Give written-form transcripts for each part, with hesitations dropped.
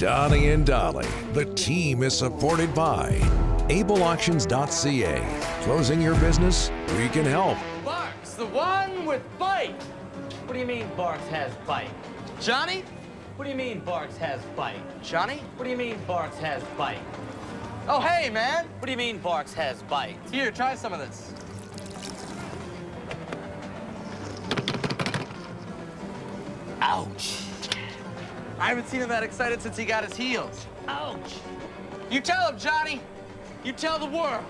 Donnie and Dolly. The team is supported by ableauctions.ca. Closing your business? We can help. Barks, the one with bite. What do you mean Barks has bite? Johnny? What do you mean Barks has bite? Johnny? What do you mean Barks has bite? Oh, hey, man. What do you mean Barks has bite? Here, try some of this. Ouch. I haven't seen him that excited since he got his heels. Ouch. You tell him, Johnny. You tell the world.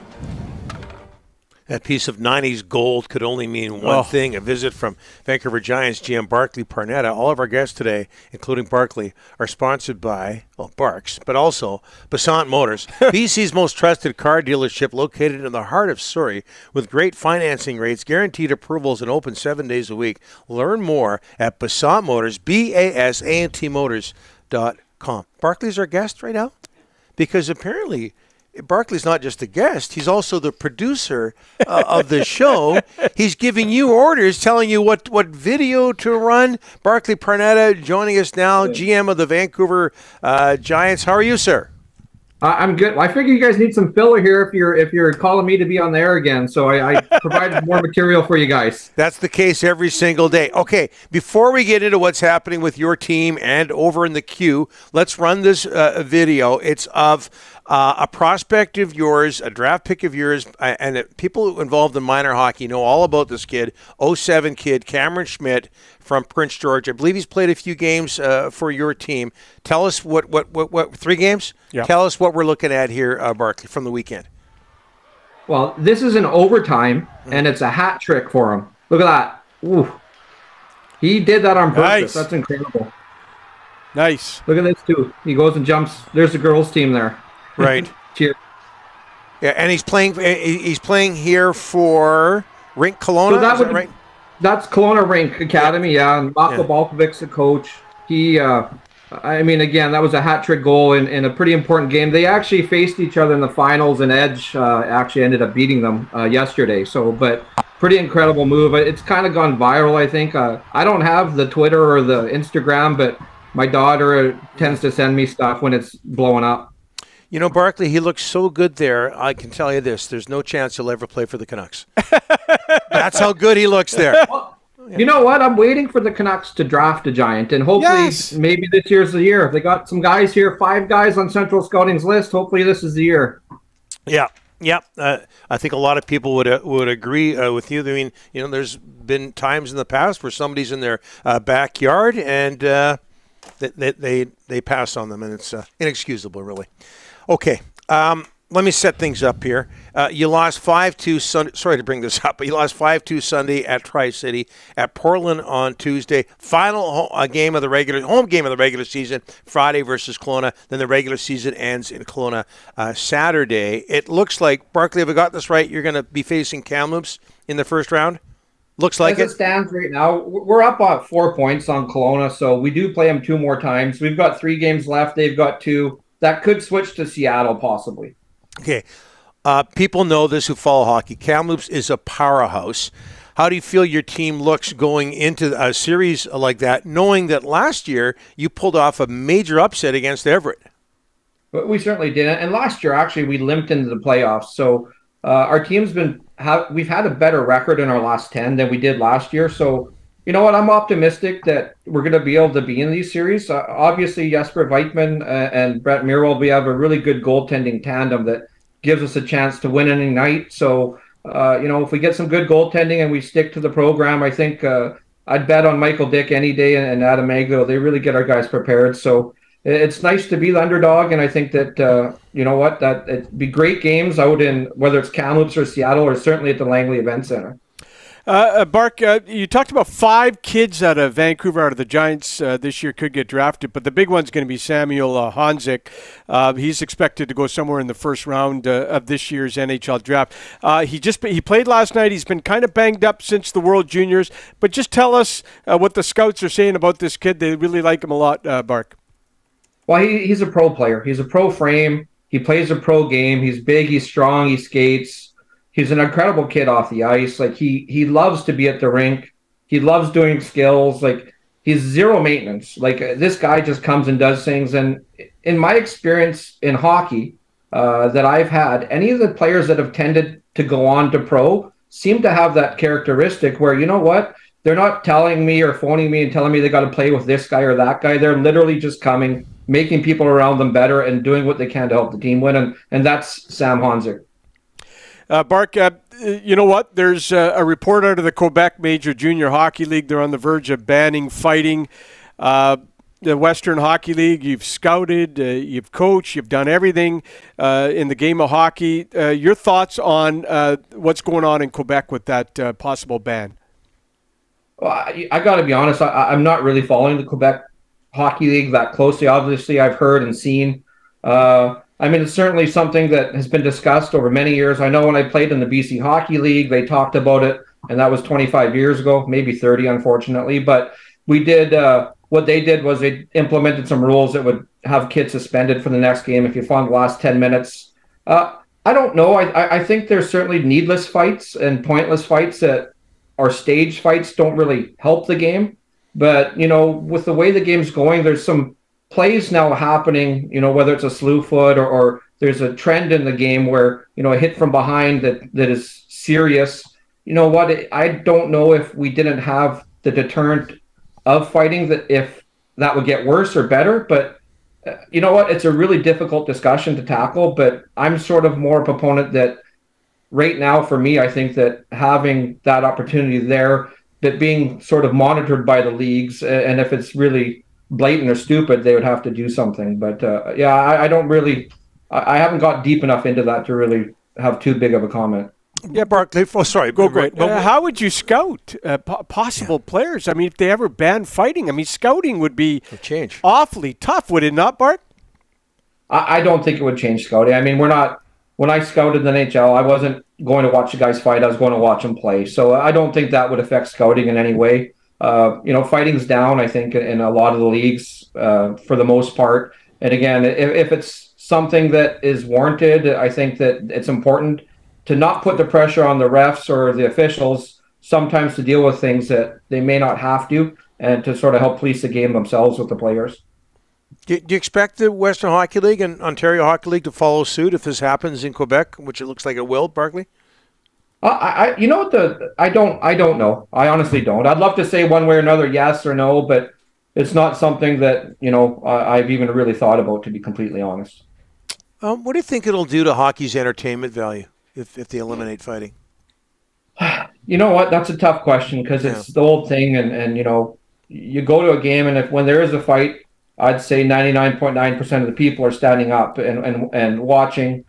That piece of 90s gold could only mean one thing, a visit from Vancouver Giants GM Barclay Parneta. All of our guests today, including Barclay, are sponsored by, Barks, but also Passant Motors, BC's most trusted car dealership located in the heart of Surrey with great financing rates, guaranteed approvals, and open 7 days a week. Learn more at Passant Motors, BASANTmotors.com. Barclay's our guest right now because apparently Barclay's not just a guest, he's also the producer of the show. He's giving you orders, telling you what video to run. Barclay Parneta joining us now, GM of the Vancouver Giants. How are you, sir? I'm good. I figure you guys need some filler here if you're calling me to be on the air again, so I provide more material for you guys. That's the case every single day. Okay, before we get into what's happening with your team and over in the queue, let's run this video. It's of a prospect of yours, a draft pick of yours, and people involved in minor hockey know all about this kid, 07 kid, Cameron Schmidt from Prince George. I believe he's played a few games for your team. Tell us what 3 games? Yeah. Tell us what we're looking at here, Barclay, from the weekend. Well, this is an overtime, and it's a hat trick for him. Look at that. Ooh. He did that on purpose. Nice. That's incredible. Nice. Look at this, too. He goes and jumps. There's the girls' team there. Right. Cheers. Yeah, and he's playing here for Rink Kelowna, so is that right? That's Kelowna Rink Academy, yeah. And Mako Balkovic's the coach. He, again, that was a hat-trick goal in a pretty important game. They actually faced each other in the finals, and Edge actually ended up beating them yesterday. So, but pretty incredible move. It's kind of gone viral, I think. I don't have the Twitter or the Instagram, but my daughter tends to send me stuff when it's blowing up. You know, Barclay, he looks so good there. I can tell you this. There's no chance he'll ever play for the Canucks. That's how good he looks there. Well, you know what? I'm waiting for the Canucks to draft a Giant, and hopefully maybe this year's the year. If they got some guys here, 5 guys on Central Scouting's list, hopefully this is the year. Yeah. Yeah, I think a lot of people would agree with you. I mean, you know, there's been times in the past where somebody's in their backyard and they pass on them, and it's inexcusable, really. Okay, let me set things up here. You lost 5-2 Sunday. Sorry to bring this up, but you lost 5-2 Sunday at Tri-City, at Portland on Tuesday. Final home game of the regular season, Friday versus Kelowna. Then the regular season ends in Kelowna Saturday. It looks like, Barclay, have I got this right? You're going to be facing Kamloops in the first round? Looks like As it stands right now, we're up 4 points on Kelowna, so we do play them 2 more times. We've got 3 games left. They've got 2. That could switch to Seattle, possibly. Okay. People know this who follow hockey. Kamloops is a powerhouse. How do you feel your team looks going into a series like that, knowing that last year you pulled off a major upset against Everett? But we certainly did. And last year, actually, we limped into the playoffs. So our team's we've had a better record in our last 10 than we did last year. So, you know what? I'm optimistic that we're going to be able to be in these series. Obviously, Jesper Weitman and Brett Mirwald, we have a really good goaltending tandem that gives us a chance to win any night. So, if we get some good goaltending and we stick to the program, I think I'd bet on Michael Dick any day and Adam Maglo. They really get our guys prepared. So it's nice to be the underdog, and I think that, that it'd be great games out in, whether it's Kamloops or Seattle or certainly at the Langley Event Center. Bark, you talked about 5 kids out of Vancouver, out of the Giants this year could get drafted, but the big one's going to be Samuel Honzik. He's expected to go somewhere in the first round of this year's NHL draft. He played last night. He's been kind of banged up since the World Juniors, but just tell us what the scouts are saying about this kid. They really like him a lot, Bark. Well, he's a pro player. He's a pro frame. He plays a pro game. He's big. He's strong. He skates. He's an incredible kid off the ice. Like he loves to be at the rink. He loves doing skills. Like he's zero maintenance. Like this guy just comes and does things. And in my experience in hockey that I've had, any of the players that have tended to go on to pro seem to have that characteristic where, you know what, they're not telling me or phoning me and telling me they got to play with this guy or that guy. They're literally just coming, making people around them better and doing what they can to help the team win. And that's Sam Honzik. Bark, you know what? There's a report out of the Quebec Major Junior Hockey League. They're on the verge of banning fighting. The Western Hockey League, you've scouted, you've coached, you've done everything in the game of hockey. Your thoughts on what's going on in Quebec with that possible ban? Well, I got to be honest, I'm not really following the Quebec Hockey League that closely. Obviously, I've heard and seen. I mean, it's certainly something that has been discussed over many years. I know when I played in the BC Hockey League, they talked about it, and that was 25 years ago, maybe 30, unfortunately. But we did, what they did was they implemented some rules that would have kids suspended for the next game if you found the last 10 minutes. I don't know. I think there's certainly needless fights and pointless fights that are stage fights don't really help the game. But, you know, with the way the game's going, there's some plays now happening, you know, whether it's a slew foot or there's a trend in the game where, you know, a hit from behind that is serious. You know what? I don't know if we didn't have the deterrent of fighting, that if that would get worse or better. But you know what? It's a really difficult discussion to tackle, but I'm sort of more a proponent that right now, for me, I think that having that opportunity there, that being sort of monitored by the leagues, and if it's really blatant or stupid, they would have to do something. But yeah, I don't really, I haven't got deep enough into that to really have too big of a comment. Yeah, Barclay. Oh, sorry. Go great. How would you scout possible players? I mean, if they ever ban fighting, I mean, scouting would be awfully tough, would it not, Bart? I don't think it would change scouting. I mean, we're not. When I scouted the NHL, I wasn't going to watch the guys fight. I was going to watch them play. So I don't think that would affect scouting in any way. You know, fighting's down, I think, in a lot of the leagues for the most part. And again, if it's something that is warranted, I think that it's important to not put the pressure on the refs or the officials sometimes to deal with things that they may not have to, and to sort of help police the game themselves with the players. Do you expect the Western Hockey League and Ontario Hockey League to follow suit if this happens in Quebec, which it looks like it will, Barclay? You know what, I don't know. I honestly don't. I'd love to say one way or another, yes or no, but it's not something that, you know, I've even really thought about, to be completely honest. What do you think it'll do to hockey's entertainment value if they eliminate fighting? You know what? That's a tough question, because it's the old thing, and you know, you go to a game, and when there is a fight, I'd say 99.9% of the people are standing up and watching.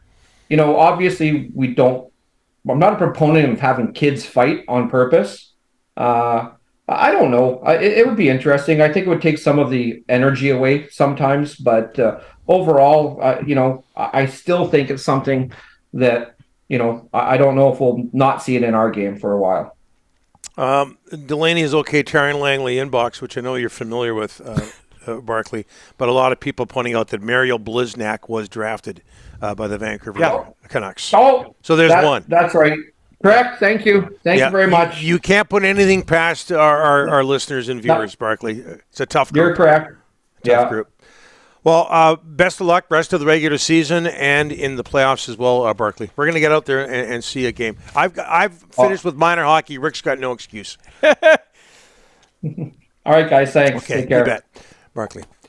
You know, obviously I'm not a proponent of having kids fight on purpose. I don't know. It would be interesting. I think it would take some of the energy away sometimes, but overall, you know, I still think it's something that, you know, I don't know if we'll not see it in our game for a while. Delaney is okay. Taryn Langley inbox, which I know you're familiar with, Barclay, but a lot of people pointing out that Mario Bliznak was drafted by the Vancouver Canucks. Oh, so there's one. That's right. Correct. Thank you. Thank you very much. You can't put anything past our listeners and viewers, Barclay. It's a tough group. You're correct. Tough group. Well, best of luck rest of the regular season and in the playoffs as well, Barclay. We're going to get out there and see a game. I've finished with minor hockey. Rick's got no excuse. All right, guys. Thanks. Okay, Take care. you bet. Barclay.